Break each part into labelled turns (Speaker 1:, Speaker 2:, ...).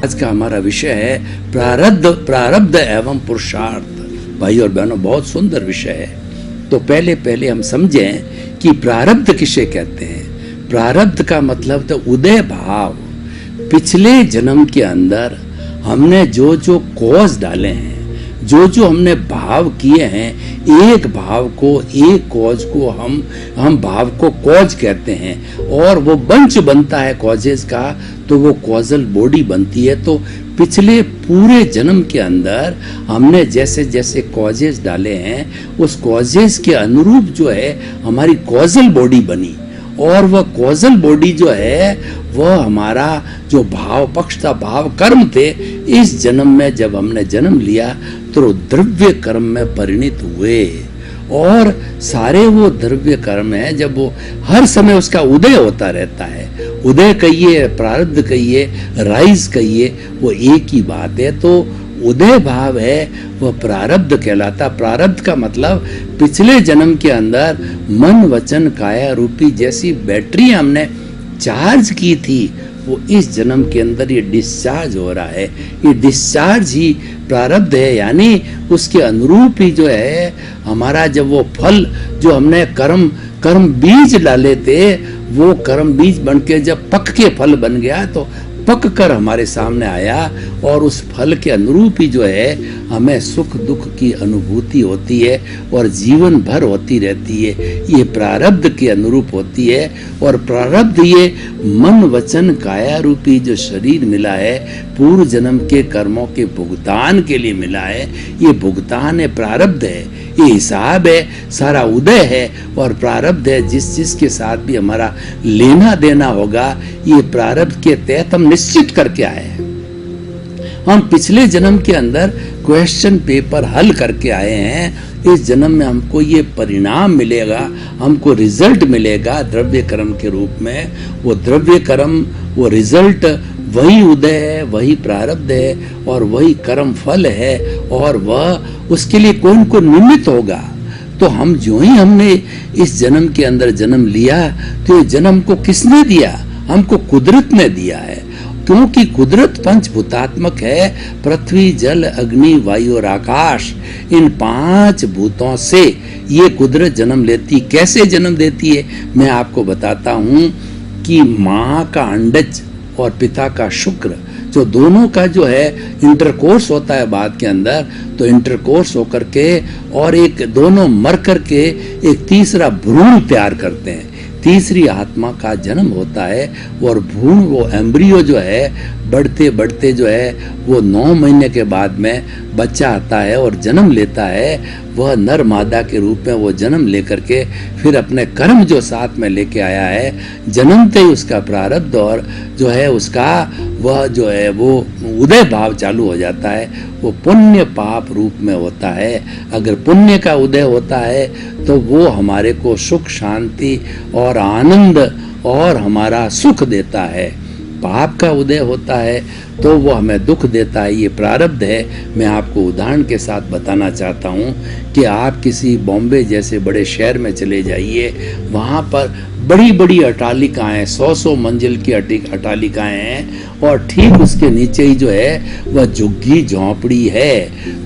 Speaker 1: आज का हमारा विषय है प्रारब्ध एवं पुरुषार्थ। भाई और बहनों, बहुत सुंदर विषय है। तो पहले हम समझें कि प्रारब्ध किसे कहते हैं। प्रारब्ध का मतलब तो उदय भाव। पिछले जन्म के अंदर हमने जो जो कॉज डाले हैं, जो जो हमने भाव किए हैं, एक भाव को, एक कॉज को हम भाव को कॉज कहते हैं, और वो बंच बनता है कॉजेस का, तो वो कॉजल बॉडी बनती है। तो पिछले पूरे जन्म के अंदर हमने जैसे जैसे कॉजेस डाले हैं, उस कॉजेस के अनुरूप जो है हमारी कॉजल बॉडी बनी, और वह कॉजल बॉडी जो है वह हमारा जो भाव पक्ष था, भाव कर्म थे, इस जन्म में जब हमने जन्म लिया तो द्रव्य कर्म में परिणित हुए। और सारे वो द्रव्य कर्म है, जब वो हर समय उसका उदय होता रहता है, उदय कहिए, प्रारब्ध कहिए, राइज कहिए, वो एक ही बात है। तो उदय भाव है वह प्रारब्ध कहलाता। प्रारब्ध का मतलब पिछले जन्म के अंदर मन वचन काया रूपी जैसी बैटरी हमने चार्ज की थी, वो इस जन्म के अंदर ये डिस्चार्ज हो रहा है। ये डिस्चार्ज ही प्रारब्ध है, यानी उसके अनुरूप ही जो है हमारा जब वो फल जो हमने कर्म बीज डाले थे, वो कर्म बीज बन के जब पक के फल बन गया, तो पक कर हमारे सामने आया, और उस फल के अनुरूप ही जो है हमें सुख दुख की अनुभूति होती है और जीवन भर होती रहती है। ये प्रारब्ध के अनुरूप होती है। और प्रारब्ध ये मन वचन काया रूपी जो शरीर मिला है, पूर्व जन्म के कर्मों के भुगतान के लिए मिला है, ये भुगतान है, प्रारब्ध है, ये हिसाब है, सारा उदय है और प्रारब्ध है। जिस के साथ भी हमारा लेना देना होगा, ये प्रारब्ध के तहत हम निश्चित करके आए हैं। हम पिछले जन्म के अंदर क्वेश्चन पेपर हल करके आए हैं। इस जन्म में हमको ये परिणाम मिलेगा, हमको रिजल्ट मिलेगा द्रव्य कर्म के रूप में। वो द्रव्य कर्म, वो रिजल्ट, वही उदय है, वही प्रारब्ध है और वही कर्म फल है, और वह उसके लिए कौन को निमित्त होगा। तो हम जो ही हमने इस जन्म के अंदर जन्म लिया, तो ये जन्म को किसने दिया? हमको कुदरत ने दिया है, क्योंकि कुदरत पंचभूतात्मक है। पृथ्वी जल अग्नि वायु और आकाश, इन 5 भूतों से ये कुदरत जन्म लेती। कैसे जन्म देती है मैं आपको बताता हूँ कि माँ का अंडज और पिता का शुक्र, जो दोनों का जो है इंटरकोर्स होता है बाद के अंदर, तो इंटरकोर्स होकर के और एक दोनों मर करके एक तीसरा भ्रूण तैयार करते हैं, तीसरी आत्मा का जन्म होता है। और भ्रूण, वो एम्ब्रियो जो है बढ़ते बढ़ते जो है वो 9 महीने के बाद में बच्चा आता है और जन्म लेता है। वह नर मादा के रूप में वो जन्म लेकर के फिर अपने कर्म जो साथ में लेके आया है, जन्मते ही उसका प्रारब्ध और जो है उसका वह जो है वो उदय भाव चालू हो जाता है। वो पुण्य पाप रूप में होता है। अगर पुण्य का उदय होता है तो वो हमारे को सुख शांति और आनंद और हमारा सुख देता है। पाप का उदय होता है तो वो हमें दुख देता है। ये प्रारब्ध है। मैं आपको उदाहरण के साथ बताना चाहता हूँ कि आप किसी बॉम्बे जैसे बड़े शहर में चले जाइए, वहाँ पर बड़ी बड़ी अट्टालिकाएं, 100 मंजिल की अट्टालिकाएं हैं, और ठीक उसके नीचे ही जो है वह झुग्गी झोंपड़ी है।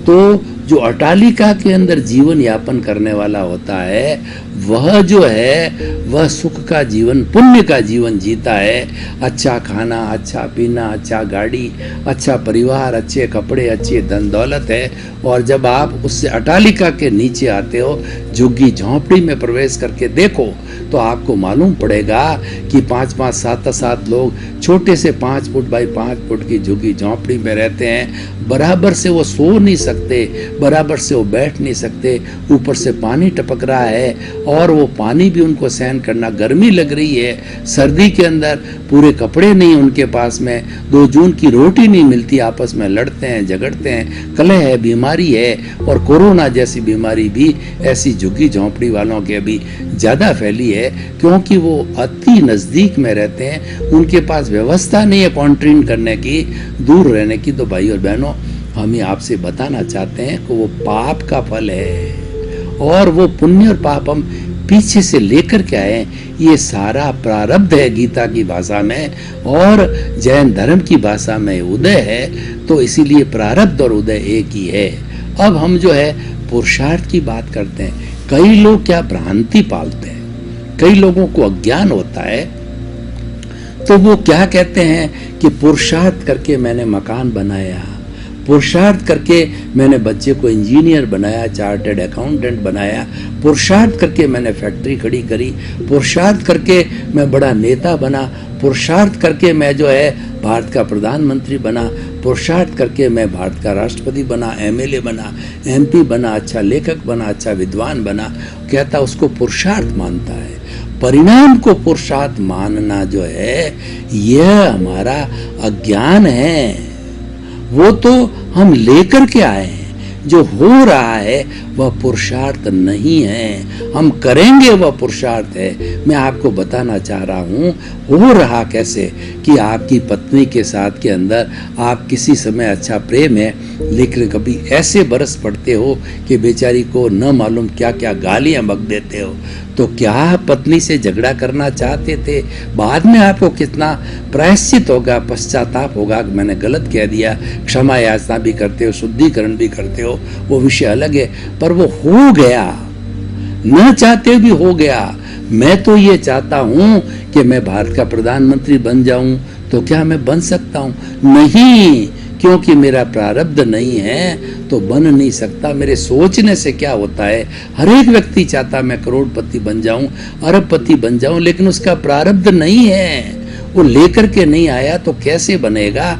Speaker 1: तो जो अट्टालिका के अंदर जीवन यापन करने वाला होता है, वह जो है वह सुख का जीवन, पुण्य का जीवन जीता है। अच्छा खाना, अच्छा पीना, अच्छा गाड़ी, अच्छा परिवार, अच्छे कपड़े, अच्छी धन दौलत है। और जब आप उससे अट्टालिका के नीचे आते हो, झुग्गी झोंपड़ी में प्रवेश करके देखो, तो आपको मालूम पड़ेगा कि 5-5, 7-7 लोग छोटे से 5 फुट बाई 5 फुट की झुग्गी झोंपड़ी में रहते हैं। बराबर से वो सो नहीं सकते, बराबर से वो बैठ नहीं सकते, ऊपर से पानी टपक रहा है और वो पानी भी उनको सहन करना, गर्मी लग रही है, सर्दी के अंदर पूरे कपड़े नहीं उनके पास में, 2 जून की रोटी नहीं मिलती, आपस में लड़ते हैं, झगड़ते हैं, कलह है, बीमारी है, और कोरोना जैसी बीमारी भी ऐसी झुग्गी झोंपड़ी वालों के अभी ज़्यादा फैली है, क्योंकि वो अति नज़दीक में रहते हैं, उनके पास व्यवस्था नहीं है क्वारंटाइन करने की, दूर रहने की। तो भाई और बहनों, हम ही आपसे बताना चाहते हैं कि वो पाप का फल है, और वो पुण्य और पाप हम पीछे से लेकर के आए, ये सारा प्रारब्ध है गीता की भाषा में, और जैन धर्म की भाषा में उदय है। तो इसीलिए प्रारब्ध और उदय एक ही है। अब हम जो है पुरुषार्थ की बात करते हैं। कई लोग क्या भ्रांति पालते हैं, कई लोगों को अज्ञान होता है, तो वो क्या कहते हैं कि पुरुषार्थ करके मैंने मकान बनाया, पुरुषार्थ करके मैंने बच्चे को इंजीनियर बनाया, चार्टर्ड अकाउंटेंट बनाया, पुरुषार्थ करके मैंने फैक्ट्री खड़ी करी, पुरुषार्थ करके मैं बड़ा नेता बना, पुरुषार्थ करके मैं जो है भारत का प्रधानमंत्री बना, पुरुषार्थ करके मैं भारत का राष्ट्रपति बना, एमएलए बना, एमपी बना, अच्छा लेखक बना, अच्छा विद्वान बना। कहता उसको पुरुषार्थ मानता है। परिणाम को पुरुषार्थ मानना जो है यह हमारा अज्ञान है। वो तो हम लेकर के आए हैं, जो हो रहा है वह पुरुषार्थ नहीं है, हम करेंगे वह पुरुषार्थ है। मैं आपको बताना चाह रहा हूँ हो रहा कैसे, कि आपकी पत्नी के साथ के अंदर आप किसी समय अच्छा प्रेम है, लेकिन कभी ऐसे बरस पड़ते हो कि बेचारी को न मालूम क्या क्या गालियां बक देते हो। तो क्या पत्नी से झगड़ा करना चाहते थे? बाद में आपको कितना प्रायश्चित होगा, पश्चाताप होगा कि मैंने गलत कह दिया, क्षमा याचना भी करते हो, शुद्धिकरण भी करते हो, वो विषय अलग है। पर वो हो गया, न चाहते भी हो गया। मैं तो ये चाहता हूं कि मैं भारत का प्रधानमंत्री बन जाऊं, तो क्या मैं बन सकता हूं? नहीं, क्योंकि मेरा प्रारब्ध नहीं है तो बन नहीं सकता। मेरे सोचने से क्या होता है, हर एक व्यक्ति चाहता मैं करोड़पति बन जाऊं, अरबपति बन जाऊं, लेकिन उसका प्रारब्ध नहीं है, वो लेकर के नहीं आया तो कैसे बनेगा।